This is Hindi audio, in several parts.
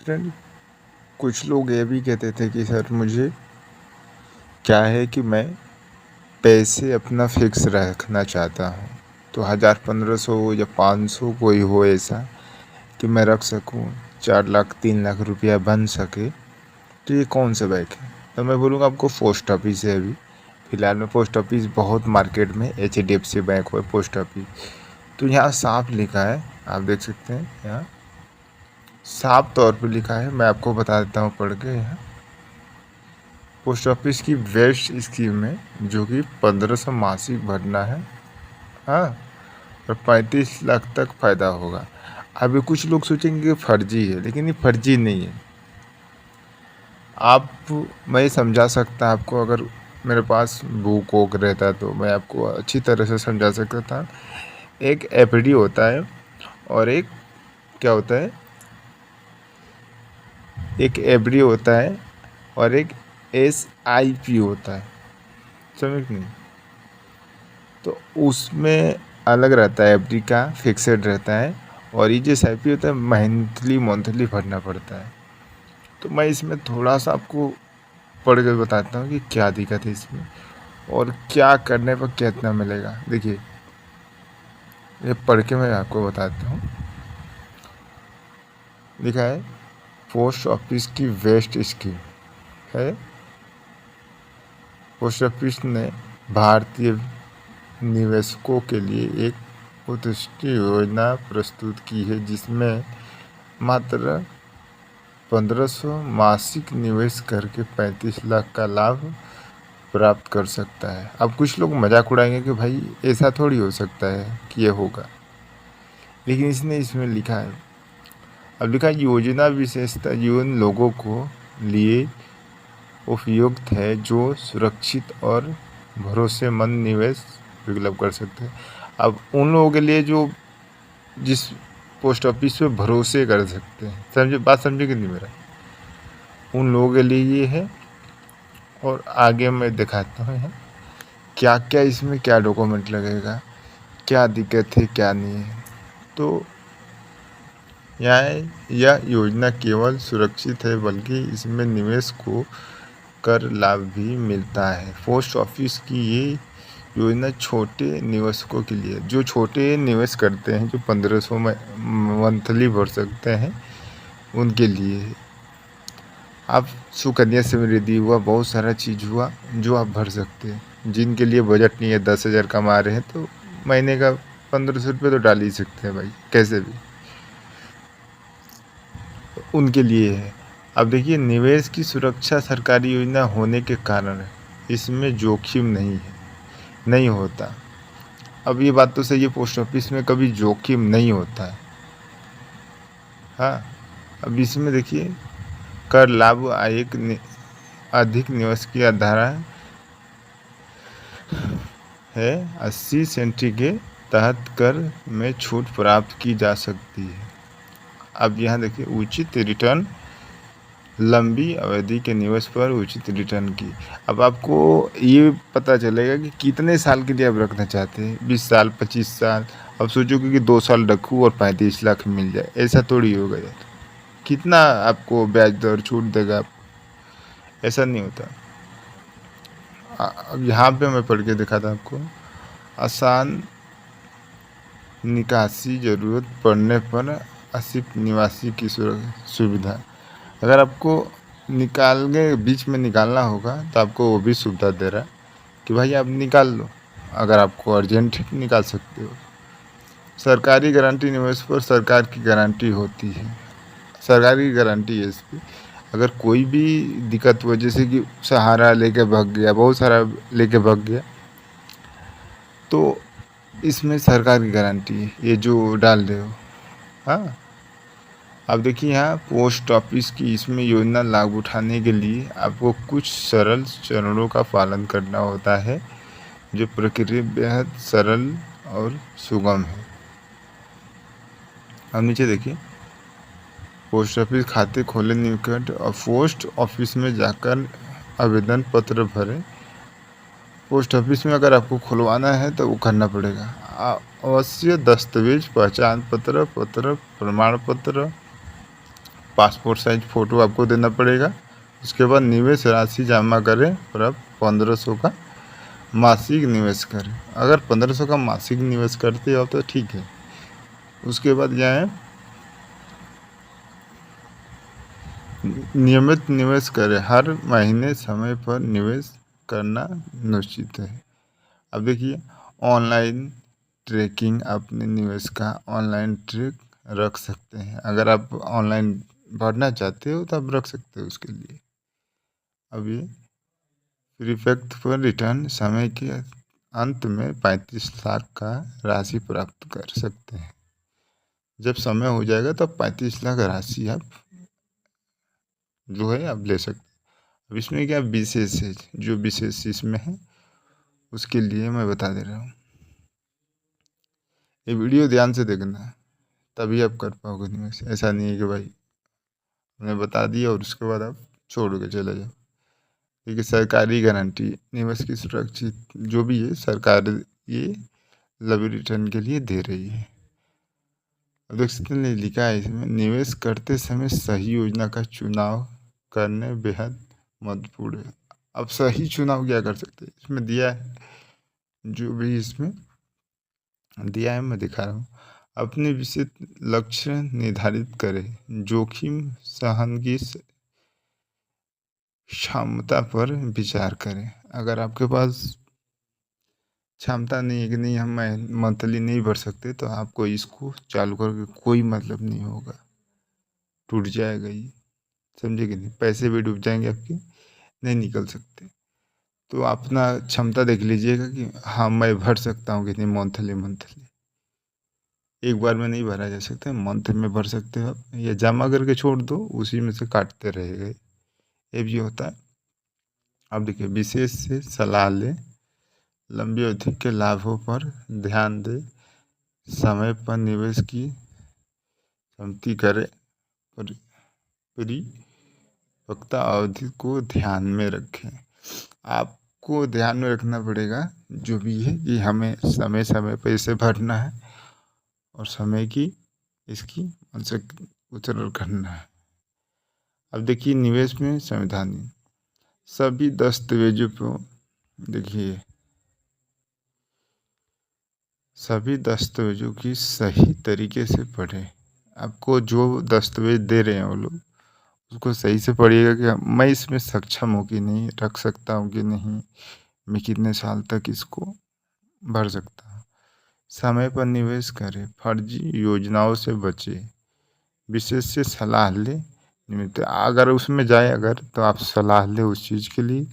फ्रेंड, कुछ लोग ये भी कहते थे कि सर मुझे क्या है कि मैं पैसे अपना फिक्स रखना चाहता हूँ, तो 1000-1500 या 500 कोई हो ऐसा कि मैं रख सकूँ, 4 लाख 3 लाख रुपया बन सके। तो ये कौन सा बैंक है? तो मैं बोलूँगा आपको पोस्ट ऑफिस है। अभी फ़िलहाल में पोस्ट ऑफिस बहुत मार्केट में HDFC बैंक हो, पोस्ट ऑफिस। तो यहाँ साफ लिखा है, आप देख सकते हैं, यहाँ साफ तौर पे लिखा है। मैं आपको बता देता हूँ पढ़ के। यहाँ पोस्ट ऑफिस की बेस्ट स्कीम है जो कि 1500 मासिक भरना है, हाँ, और 35 लाख तक फ़ायदा होगा। अभी कुछ लोग सोचेंगे कि फर्जी है, लेकिन ये फर्जी नहीं है। मैं समझा सकता आपको, अगर मेरे पास बुक वोक रहता तो मैं आपको अच्छी तरह से समझा सकता था। एक FD होता है और एक क्या होता है, एक FD होता है और एक SIP होता है, समझ नहीं? तो उसमें अलग रहता है, FD का फिक्सेड रहता है, और ये जो SIP होता है मंथली भरना पड़ता है। तो मैं इसमें थोड़ा सा आपको पढ़ कर बताता हूँ कि क्या दिक्कत है इसमें और क्या करने पर कितना मिलेगा। देखिए, ये पढ़ के मैं आपको बताता हूँ। लिखा है पोस्ट ऑफिस की बेस्ट स्कीम है। पोस्ट ऑफिस ने भारतीय निवेशकों के लिए एक उत्कृष्ट योजना प्रस्तुत की है जिसमें मात्र 1500 मासिक निवेश करके 35 लाख का लाभ प्राप्त कर सकता है। अब कुछ लोग मजाक उड़ाएंगे कि भाई ऐसा थोड़ी हो सकता है कि ये होगा, लेकिन इसमें लिखा है। अब लिखा है योजना विशेषता उन लोगों को लिए उपयुक्त है जो सुरक्षित और भरोसेमंद निवेश विकल्प कर सकते हैं। अब उन लोगों के लिए जो जिस पोस्ट ऑफिस पे भरोसे कर सकते हैं, समझे बात, समझे कि नहीं मेरा? उन लोगों के लिए ये है। और आगे मैं दिखाता हूँ यहाँ क्या क्या इसमें क्या डॉक्यूमेंट लगेगा, क्या दिक्कत है क्या नहीं है। तो यह योजना केवल सुरक्षित है बल्कि इसमें निवेश को कर लाभ भी मिलता है। पोस्ट ऑफिस की ये योजना छोटे निवेशकों के लिए, जो छोटे निवेश करते हैं, जो 1500 में मंथली भर सकते हैं, उनके लिए है। आप सुकन्या समृद्धि हुआ, बहुत सारा चीज़ हुआ जो आप भर सकते हैं। जिनके लिए बजट नहीं है, 10,000 कमा रहे हैं, तो महीने का 1500 रुपये तो डाल ही सकते हैं भाई, कैसे भी, उनके लिए है। अब देखिए, निवेश की सुरक्षा सरकारी योजना होने के कारण इसमें जोखिम नहीं होता। अब ये बात तो सही है, पोस्ट ऑफिस में कभी जोखिम नहीं होता है, हाँ। अब इसमें देखिए, कर लाभ अधिक निवेश की धारा है 80 सेंटी के तहत कर में छूट प्राप्त की जा सकती है। अब यहाँ देखिए, उचित रिटर्न, लंबी अवधि के निवेश पर उचित रिटर्न की। अब आपको ये पता चलेगा कि कितने साल के लिए आप रखना चाहते हैं, 20 साल 25 साल। अब सोचोगे कि 2 साल रखूँ और 35 लाख मिल जाए, ऐसा थोड़ी होगा यार। कितना आपको ब्याज दर छूट देगा? ऐसा नहीं होता। अब यहाँ पे मैं पढ़ के दिखाता आपको। आसान निकासी, ज़रूरत पड़ने पर आसिफ निवासी की सुविधा। अगर आपको निकालने बीच में निकालना होगा तो आपको वो भी सुविधा दे रहा है कि भाई आप निकाल लो, अगर आपको अर्जेंट निकाल सकते हो। सरकारी गारंटी, निवेश पर सरकार की गारंटी होती है, सरकारी गारंटी है इस पर। अगर कोई भी दिक्कत हो, जैसे कि सहारा लेके भाग गया, बहुत सारा लेके भाग गया, तो इसमें सरकार की गारंटी है, ये जो डाल रहे हो, हाँ। अब देखिए, यहाँ पोस्ट ऑफिस की इसमें योजना लाभ उठाने के लिए आपको कुछ सरल चरणों का पालन करना होता है, जो प्रक्रिया बेहद सरल और सुगम है। अब नीचे देखिए, पोस्ट ऑफिस खाते खोले निकट और पोस्ट ऑफिस में जाकर आवेदन पत्र भरें। पोस्ट ऑफिस में अगर आपको खुलवाना है तो वो करना पड़ेगा। अवश्य दस्तावेज, पहचान पत्र, प्रमाण पत्र, पासपोर्ट साइज फ़ोटो आपको देना पड़ेगा। उसके बाद निवेश राशि जमा करें और आप 1500 का मासिक निवेश करें। अगर 1500 का मासिक निवेश करते हो तो ठीक है। उसके बाद क्या है, नियमित निवेश करें। हर महीने समय पर निवेश करना निश्चित है। अब देखिए, ऑनलाइन ट्रैकिंग अपने निवेश का ऑनलाइन ट्रैक रख सकते हैं। अगर आप ऑनलाइन भरना चाहते हो तो आप रख सकते हो उसके लिए। अब ये परिपक्व पर रिटर्न समय के अंत में 35 लाख का राशि प्राप्त कर सकते हैं। जब समय हो जाएगा तब 35 लाख राशि आप जो है आप ले सकते हैं। अब इसमें क्या विशेष है, जो विशेष इसमें है उसके लिए मैं बता दे रहा हूँ। ये वीडियो ध्यान से देखना, तभी आप कर पाओगे निवेश। ऐसा नहीं है कि भाई मैंने बता दिया और उसके बाद आप छोड़ के चले जाओ। देखिए, सरकारी गारंटी निवेश की सुरक्षित जो भी है सरकार ये लंबे रिटर्न के लिए दे रही है। अब देख सकते हैं लिखा है इसमें, निवेश करते समय सही योजना का चुनाव करने बेहद महत्वपूर्ण है। अब सही चुनाव क्या कर सकते हैं, इसमें दिया है, जो भी इसमें दिया है मैं दिखा रहा हूँ। अपने विशेष लक्ष्य निर्धारित करें, जोखिम सहन की क्षमता पर विचार करें। अगर आपके पास क्षमता नहीं है कि नहीं हम मंथली नहीं भर सकते, तो आपको इसको चालू करके कोई मतलब नहीं होगा, टूट जाएगा ये, समझे कि नहीं। पैसे भी डूब जाएंगे आपके, नहीं निकल सकते। तो अपना क्षमता देख लीजिएगा कि हाँ मैं भर सकता हूँ कि नहीं मंथली। एक बार में नहीं भरा जा सकता, मंथ में भर सकते हो आप, या जमा करके छोड़ दो, उसी में से काटते रहेगा, ये भी होता है। अब देखिए, विशेष से सलाह लें, लंबी अवधि के लाभों पर ध्यान दें, समय पर निवेश की क्षमता करें, परिपक्वता अवधि को ध्यान में रखें। आपको ध्यान में रखना पड़ेगा जो भी है कि हमें समय समय पर इसे भरना है और समय की इसकी उतर करना है। अब देखिए, निवेश में सावधानी, सभी दस्तावेजों को देखिए, सभी दस्तावेजों की सही तरीके से पढ़ें। आपको जो दस्तावेज दे रहे हैं वो लोग, उसको सही से पढ़िएगा कि मैं इसमें सक्षम हूँ कि नहीं, रख सकता हूँ कि नहीं, मैं कितने साल तक इसको भर सकता हूँ। समय पर निवेश करें, फर्जी योजनाओं से बचें, विशेष से सलाह लें। निमित्त अगर उसमें जाए अगर, तो आप सलाह लें उस चीज़ के लिए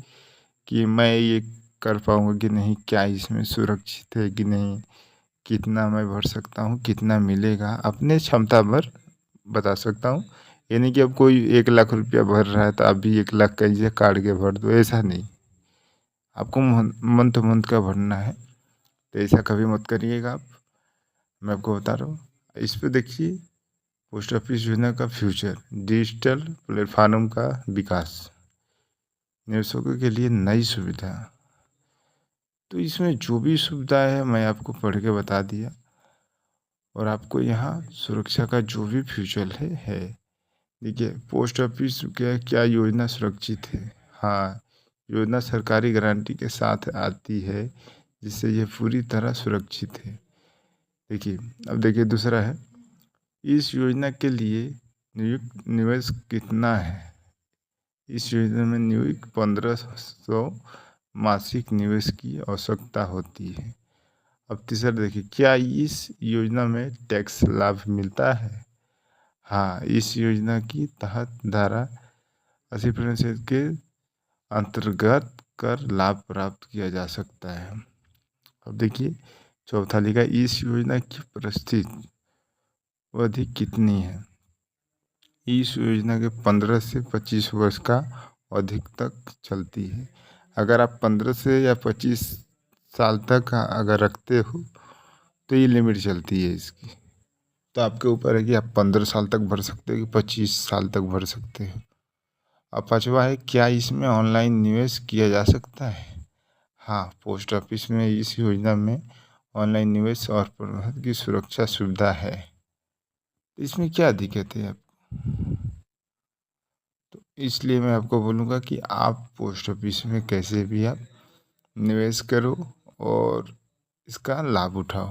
कि मैं ये कर पाऊँगा कि नहीं, क्या इसमें सुरक्षित है कि नहीं, कितना मैं भर सकता हूँ, कितना मिलेगा, अपने क्षमता पर बता सकता हूँ। ये नहीं कि अब कोई 1 लाख रुपया भर रहा है तो आप भी 1 लाख का ये काट के भर दो, ऐसा नहीं। आपको मंथ का भरना है, तो ऐसा कभी मत करिएगा आप, मैं आपको बता रहा हूँ। इस पर देखिए, पोस्ट ऑफिस योजना का फ्यूचर, डिजिटल प्लेटफॉर्म का विकास, निवेशकों के लिए नई सुविधा। तो इसमें जो भी सुविधा है मैं आपको पढ़ के बता दिया, और आपको यहाँ सुरक्षा का जो भी फ्यूचर है। देखिए, पोस्ट ऑफिस क्या क्या योजना सुरक्षित है। हाँ, योजना सरकारी गारंटी के साथ आती है, जिससे ये पूरी तरह सुरक्षित है। देखिए, अब देखिए दूसरा है, इस योजना के लिए नियुक्त निवेश कितना है। इस योजना में नियुक्त 1500 मासिक निवेश की आवश्यकता होती है। अब तीसरा देखिए, क्या इस योजना में टैक्स लाभ मिलता है। हाँ, इस योजना की तहत धारा 80% के अंतर्गत कर लाभ प्राप्त किया जा सकता है। अब देखिए, चौथा लिखा, इस योजना की प्रस्तुत अवधि कितनी है। इस योजना के 15 से 25 वर्ष का अधिक तक चलती है। अगर आप 15 से या 25 साल तक अगर रखते हो तो ये लिमिट चलती है इसकी। तो आपके ऊपर है कि आप 15 साल तक भर सकते हो कि 25 साल तक भर सकते हो। अब पाँचवा है, क्या इसमें ऑनलाइन निवेश किया जा सकता है। हाँ, पोस्ट ऑफिस में इस योजना में ऑनलाइन निवेश और प्रबंधन की सुरक्षा सुविधा है। तो इसमें क्या दिक्कत है आपको। इसलिए मैं आपको बोलूँगा कि आप पोस्ट ऑफिस में कैसे भी आप निवेश करो और इसका लाभ उठाओ।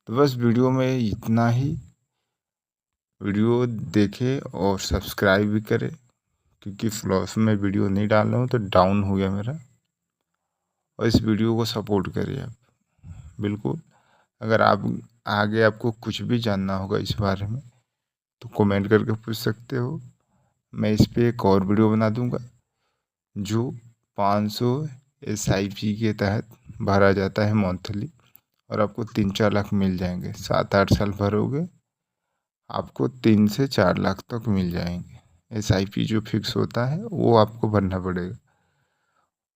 तो बस वीडियो में इतना ही। वीडियो देखें और सब्सक्राइब भी करें, क्योंकि फ्लॉस में वीडियो नहीं डाल रहा हूँ तो डाउन हो गया मेरा। और इस वीडियो को सपोर्ट करिए आप बिल्कुल। अगर आप आगे आपको कुछ भी जानना होगा इस बारे में तो कमेंट करके पूछ सकते हो। मैं इस पे एक और वीडियो बना दूंगा जो 500 SIP के तहत भरा जाता है मंथली, और आपको 3-4 लाख मिल जाएंगे। 7-8 साल भरोगे आपको 3 से 4 लाख तक मिल जाएंगे। SIP जो फिक्स होता है वो आपको भरना पड़ेगा।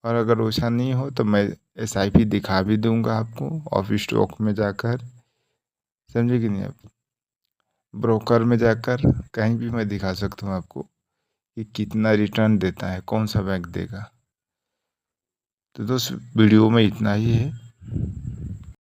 और अगर वैसा नहीं हो तो मैं SIP दिखा भी दूंगा आपको ऑफिस स्टॉक में जाकर, समझे कि नहीं आप। ब्रोकर में जाकर कहीं भी मैं दिखा सकता हूँ आपको कि कितना रिटर्न देता है, कौन सा बैंक देगा। तो दोस्त वीडियो में इतना ही है।